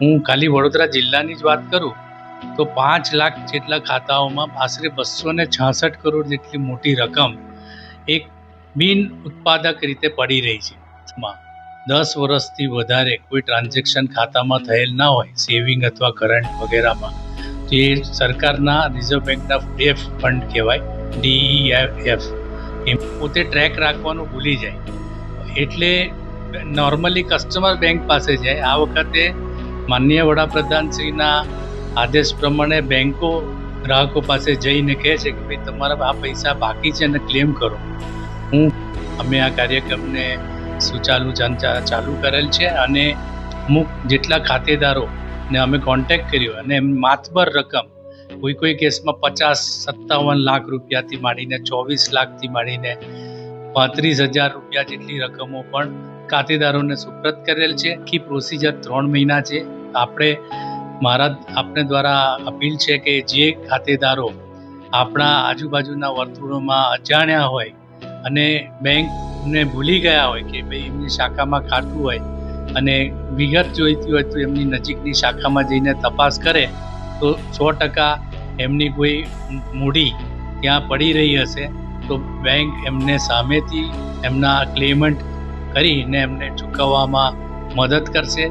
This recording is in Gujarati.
હું ખાલી વડોદરા જિલ્લાની જ વાત કરું તો 5 લાખ જેટલા ખાતાઓમાં આશરે 266 કરોડ જેટલી મોટી રકમ એક બિન ઉત્પાદક રીતે પડી રહી છે. 10 વર્ષથી વધારે કોઈ ટ્રાન્ઝેક્શન ખાતામાં થયેલ ના હોય, સેવિંગ અથવા કરંટ વગેરેમાં, તો એ સરકારના રિઝર્વ બેંકના ડેફ ફંડ કહેવાય, DEF. એ પોતે ટ્રેક રાખવાનું ભૂલી જાય. એટલે નોર્મલી કસ્ટમર બેંક પાસે જાય. આ વખતે માનનીય વડાપ્રધાનશ્રીના આદેશ પ્રમાણે બેંકો ગ્રાહકો પાસે જઈને કહે છે કે ભાઈ તમારા આ પૈસા બાકી છે અને ક્લેમ કરો. અમે આ કાર્યક્રમને ચાલુ કરેલ છે અને અમુક જેટલા ખાતેદારોને અમે કોન્ટેક્ટ કર્યો અને માતબર રકમ, કોઈ કેસમાં 50-57 લાખ રૂપિયાથી માંડીને 24 લાખથી માંડીને 35,000 રૂપિયા જેટલી રકમો પણ ખાતેદારોને સુપ્રત કરેલ છે. આખી પ્રોસિજર 3 મહિના છે. આપને દ્વારા અપીલ છે કે જે ખાતેદારો આપણા આજુબાજુના વર્તુળોમાં અજાણ્યા હોય અને બેંકને ભૂલી ગયા હોય કે ભાઈ એમની શાખામાં ખાતું હોય અને વિગત જોઈતી હોય તો એમની નજીકની શાખામાં જઈને તપાસ કરે તો 100% એમની કોઈ મૂડી ત્યાં પડી રહી હશે તો બેંક એમને સામેથી એમના ક્લેમન્ટ કરીને એમને ચૂકવવામાં મદદ કરશે.